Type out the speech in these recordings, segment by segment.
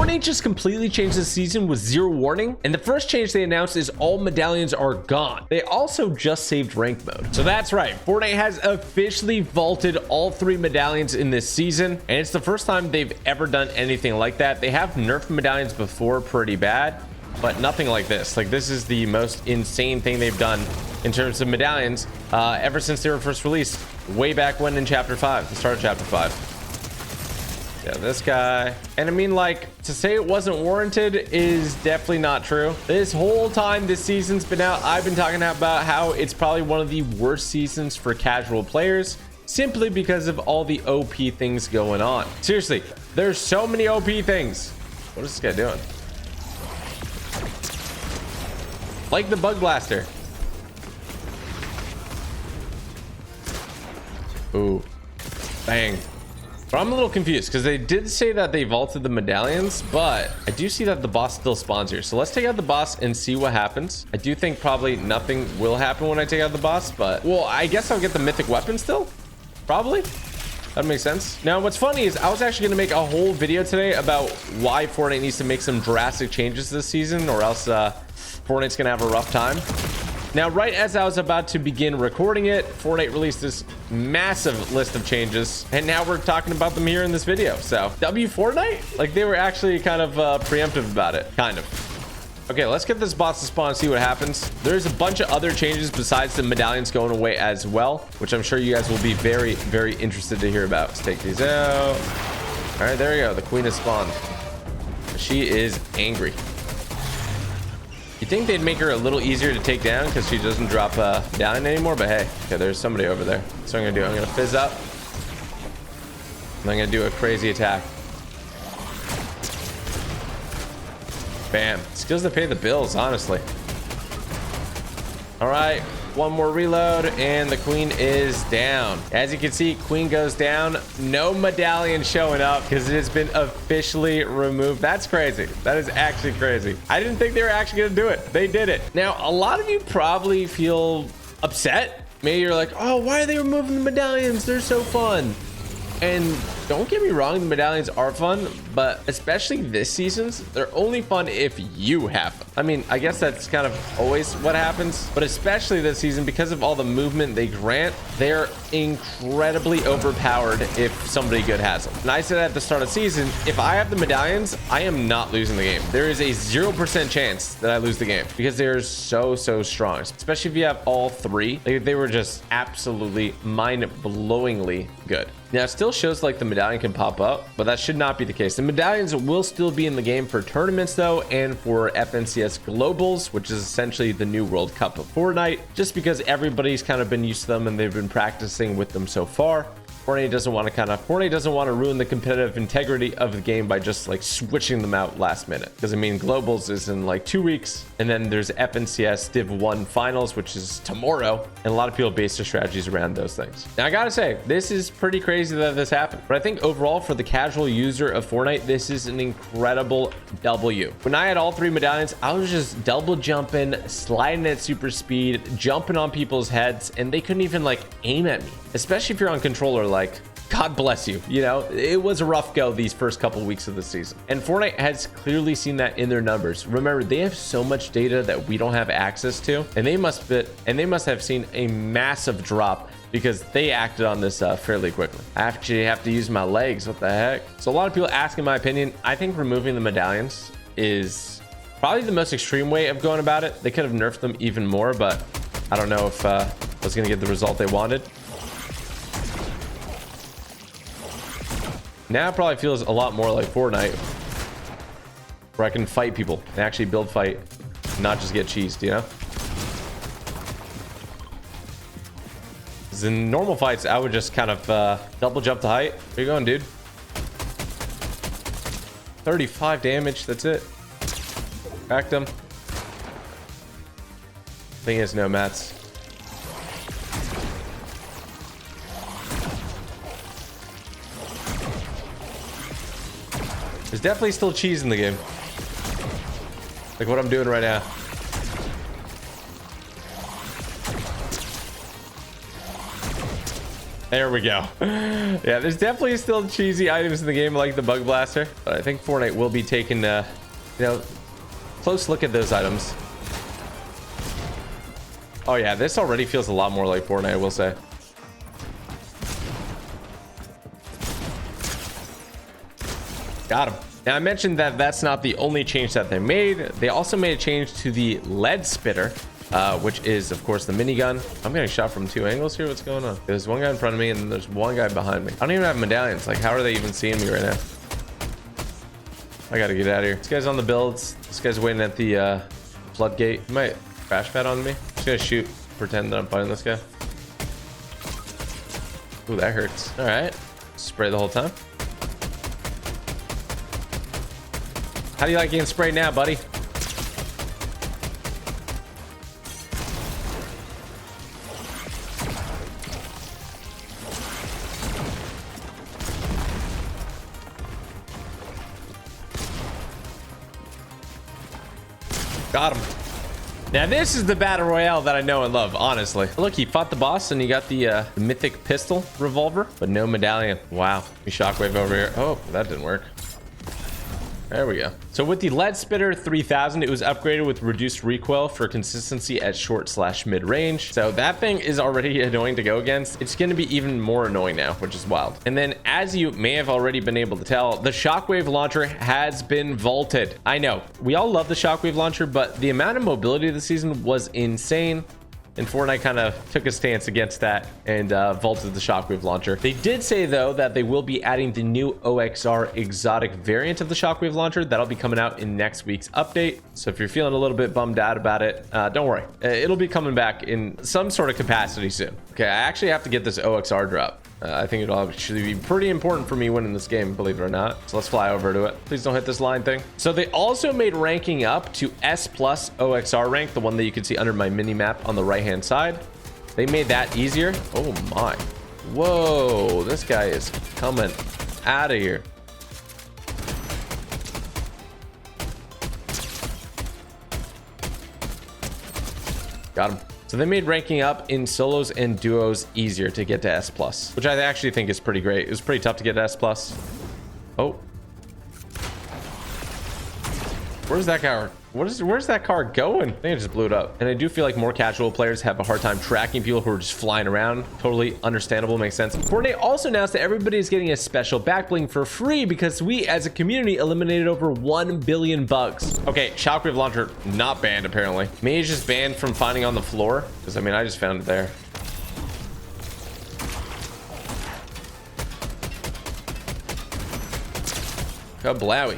Fortnite just completely changed the season with zero warning, and the first change they announced is all medallions are gone. They also just saved rank mode. So that's right, Fortnite has officially vaulted all 3 medallions in this season, and it's the first time they've ever done anything like that. They have nerfed medallions before pretty bad, but nothing like this. Like, this is the most insane thing they've done in terms of medallions ever since they were first released way back when in Chapter 5, the start of Chapter 5. Yeah, this guy. And I mean, like, to say it wasn't warranted is definitely not true. This whole time this season's been out, I've been talking about how it's probably one of the worst seasons for casual players, simply because of all the OP things going on. Seriously, there's so many OP things. What is this guy doing? Like the bug blaster. Ooh, bang. But I'm a little confused because they did say that they vaulted the medallions, but I do see that the boss still spawns here. So let's take out the boss and see what happens. I do think probably nothing will happen when I take out the boss, but well, I guess I'll get the mythic weapon still. Probably. That makes sense. Now, what's funny is I was actually going to make a whole video today about why Fortnite needs to make some drastic changes this season, or else Fortnite's going to have a rough time. Now, right as I was about to begin recording it, Fortnite released this massive list of changes, and now we're talking about them here in this video. So, W Fortnite? Like, they were actually kind of preemptive about it. Kind of. Okay, let's get this boss to spawn and see what happens. There's a bunch of other changes besides the medallions going away as well, which I'm sure you guys will be very, very interested to hear about. Let's take these out. All right, there we go. The queen has spawned. She is angry. You think they'd make her a little easier to take down because she doesn't drop down anymore, but hey, okay, there's somebody over there. So I'm gonna fizz up, and I'm gonna do a crazy attack. Bam. Skills that pay the bills, honestly. All right, one more reload, and the queen is down. As you can see, queen goes down. No medallion showing up because it has been officially removed. That's crazy. That is actually crazy. I didn't think they were actually gonna do it. They did it. Now, a lot of you probably feel upset. Maybe you're like, oh, why are they removing the medallions? They're so fun. And don't get me wrong, the medallions are fun, but especially this season's, they're only fun if you have them. I mean, I guess that's kind of always what happens, but especially this season, because of all the movement they grant, they're incredibly overpowered if somebody good has them. And I said at the start of the season, if I have the medallions, I am not losing the game. There is a 0% chance that I lose the game because they're so strong, especially if you have all 3. They were just absolutely mind-blowingly good. Now, it still shows like the medallion can pop up, but that should not be the case. The medallions will still be in the game for tournaments though, and for FNCS Globals, which is essentially the new World Cup of Fortnite, just because everybody's kind of been used to them and they've been practicing with them so far. Fortnite doesn't want to ruin the competitive integrity of the game by just like switching them out last minute. Because I mean, Globals is in like 2 weeks, and then there's FNCS Div 1 finals, which is tomorrow, and a lot of people base their strategies around those things. Now, I gotta say, this is pretty crazy that this happened, but I think overall for the casual user of Fortnite, this is an incredible W. When I had all 3 medallions, I was just double jumping, sliding at super speed, jumping on people's heads, and they couldn't even like aim at me. Especially if you're on controller, like, God bless you. You know, it was a rough go these first couple weeks of the season. And Fortnite has clearly seen that in their numbers. Remember, they have so much data that we don't have access to, and they must have seen a massive drop because they acted on this fairly quickly. I actually have to use my legs. What the heck? So a lot of people asking my opinion. I think removing the medallions is probably the most extreme way of going about it. They could have nerfed them even more, but I don't know if I was going to get the result they wanted. Now it probably feels a lot more like Fortnite, where I can fight people and actually build fight, not just get cheesed, you know? Because in normal fights, I would just kind of double jump to height. Where you going, dude? 35 damage, that's it. Cracked him. Thing is, no mats. There's definitely still cheese in the game. Like what I'm doing right now. There we go. Yeah, there's definitely still cheesy items in the game like the bug blaster, but I think Fortnite will be taking close look at those items. Oh yeah, this already feels a lot more like Fortnite, I will say. Got him. Now I mentioned that that's not the only change that they made. They also made a change to the lead spitter, which is of course the minigun. I'm getting shot from 2 angles here. What's going on? There's one guy in front of me and then there's one guy behind me. I don't even have medallions. Like, how are they even seeing me right now? I gotta get out of here. This guy's on the builds. This guy's waiting at the floodgate. He might crash pad on me. I'm just gonna shoot, pretend that I'm fighting this guy. Ooh, that hurts. All right, spray the whole time. How do you like getting sprayed now, buddy? Got him. Now this is the battle royale that I know and love, honestly. Look, he fought the boss and he got the mythic pistol revolver, but no medallion. Wow. Me shockwave over here. Oh, that didn't work. There we go. So with the lead spitter 3000, it was upgraded with reduced recoil for consistency at short/mid range. So that thing is already annoying to go against. It's going to be even more annoying now, which is wild. And then, as you may have already been able to tell, the shockwave launcher has been vaulted. I know we all love the shockwave launcher, but the amount of mobility this season was insane. And Fortnite kind of took a stance against that and vaulted the shockwave launcher. They did say, though, that they will be adding the new OXR exotic variant of the shockwave launcher. That'll be coming out in next week's update. So if you're feeling a little bit bummed out about it, don't worry. It'll be coming back in some sort of capacity soon. Okay, I actually have to get this OXR drop. I think it'll actually be pretty important for me winning this game, believe it or not. So let's fly over to it. Please don't hit this line thing. So they also made ranking up to S+ OXR rank, the one that you can see under my mini map on the right hand side. They made that easier. Oh my. Whoa, this guy is coming out of here. Got him. So they made ranking up in solos and duos easier to get to S+, which I actually think is pretty great. It was pretty tough to get to S+. Oh. Where's that car? Where's that car going? I think I just blew it up. And I do feel like more casual players have a hard time tracking people who are just flying around. Totally understandable, makes sense. Fortnite also announced that everybody is getting a special back bling for free because we as a community eliminated over 1 billion bugs. Okay, shockwave launcher not banned apparently. Maybe it's just banned from finding on the floor, because I mean I just found it there. Kablowie.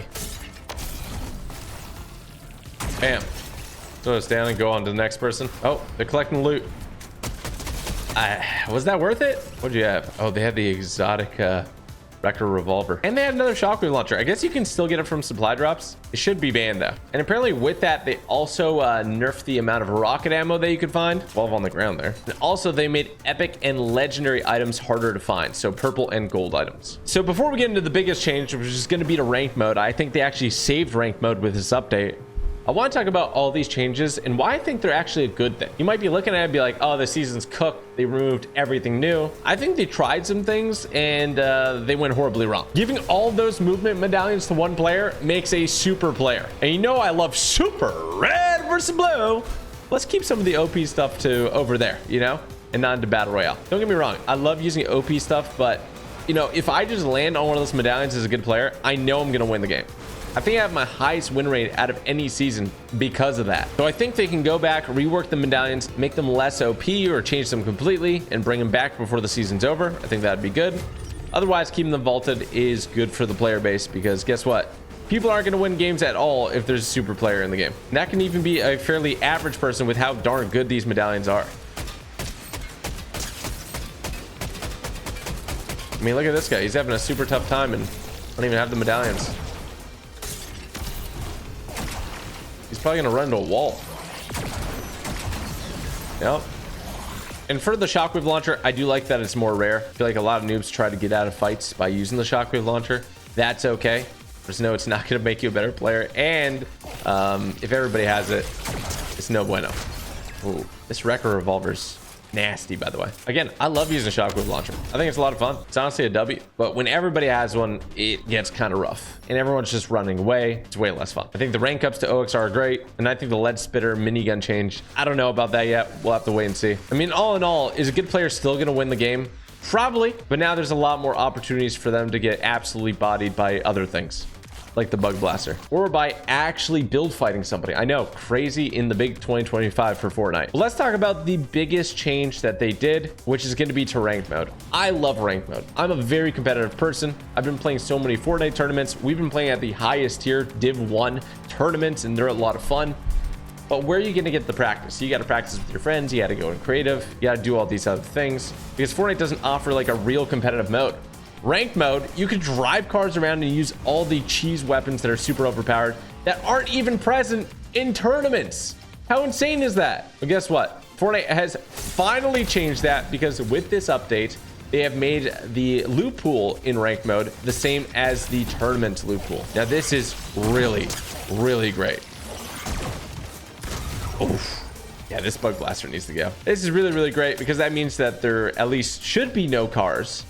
Bam. Throw this down and go on to the next person. Oh, they're collecting loot. Was that worth it? What'd you have? Oh, they had the exotic Wrecker revolver. And they had another shockwave launcher. I guess you can still get it from supply drops. It should be banned though. And apparently with that, they also nerfed the amount of rocket ammo that you could find. 12 on the ground there. And also they made epic and legendary items harder to find. So purple and gold items. So before we get into the biggest change, which is going to be to ranked mode, I think they actually saved ranked mode with this update. I want to talk about all these changes and why I think they're actually a good thing. You might be looking at it and be like, oh, the season's cooked. They removed everything new. I think they tried some things and they went horribly wrong. Giving all those movement medallions to one player makes a super player. And you know I love super red versus blue. Let's keep some of the OP stuff to over there, you know, and not into battle royale. Don't get me wrong. I love using OP stuff, but you know, if I just land on one of those medallions as a good player, I know I'm going to win the game. I think I have my highest win rate out of any season because of that. So I think they can go back, rework the medallions, make them less OP or change them completely and bring them back before the season's over. I think that'd be good. Otherwise, keeping them vaulted is good for the player base because guess what? People aren't going to win games at all if there's a super player in the game. And that can even be a fairly average person with how darn good these medallions are. I mean, look at this guy. He's having a super tough time and don't even have the medallions. He's probably gonna run into a wall. Yep. And for the shockwave launcher, I do like that it's more rare. I feel like a lot of noobs try to get out of fights by using the shockwave launcher. That's okay. Just know it's not gonna make you a better player. And if everybody has it, it's no bueno. Ooh, this Wrecker revolver's nasty, by the way. Again, I love using shockwave launcher. I think it's a lot of fun. It's honestly a W, but when everybody has one, it gets kind of rough and everyone's just running away. It's way less fun. I think the rank ups to OXR are great, and I think the lead spitter minigun change, I don't know about that yet. We'll have to wait and see. I mean, all in all, is a good player still going to win the game? Probably, but now there's a lot more opportunities for them to get absolutely bodied by other things, like the bug blaster, or by actually build fighting somebody. I know, crazy in the big 2025 for Fortnite. But let's talk about the biggest change that they did, which is going to be to ranked mode. I love ranked mode. I'm a very competitive person. I've been playing so many Fortnite tournaments. We've been playing at the highest tier Div 1 tournaments, and they're a lot of fun. But where are you going to get the practice? You got to practice with your friends. You got to go in creative. You got to do all these other things because Fortnite doesn't offer like a real competitive mode. Ranked mode, you could drive cars around and use all the cheese weapons that are super overpowered that aren't even present in tournaments. How insane is that? But guess what? Fortnite has finally changed that because with this update, they have made the loot pool in ranked mode the same as the tournament loot pool. Now this is really, really great. Oof. Yeah, this bug blaster needs to go. This is really, really great because that means that there at least should be no cars.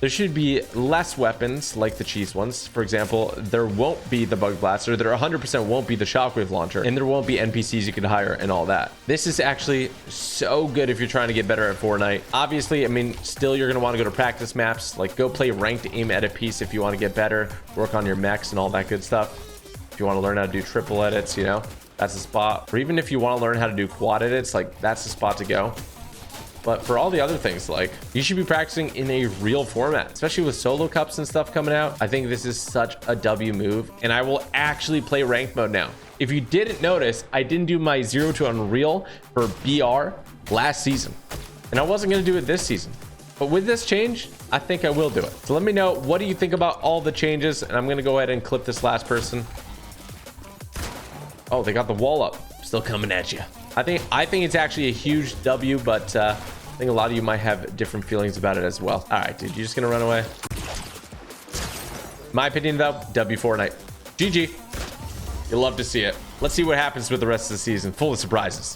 There should be less weapons like the cheese ones. For example, there won't be the bug blaster. There 100% won't be the shockwave launcher, and there won't be NPCs you can hire and all that. This is actually so good if you're trying to get better at Fortnite. Obviously, I mean, still you're going to want to go to practice maps, like go play ranked aim edit piece if you want to get better, work on your mechs and all that good stuff. If you want to learn how to do triple edits, you know, that's the spot. Or even if you want to learn how to do quad edits, like that's the spot to go. But for all the other things, like you should be practicing in a real format, especially with solo cups and stuff coming out. I think this is such a W move, and I will actually play ranked mode now. If you didn't notice, I didn't do my 0 to Unreal for BR last season, and I wasn't going to do it this season. But with this change, I think I will do it. So let me know, what do you think about all the changes? And I'm going to go ahead and clip this last person. Oh, they got the wall up. Still coming at you. I think it's actually a huge W, but I think a lot of you might have different feelings about it as well. All right, dude, you're just gonna run away. My opinion though, W Fortnite. GG. You'll love to see it. Let's see what happens with the rest of the season, full of surprises.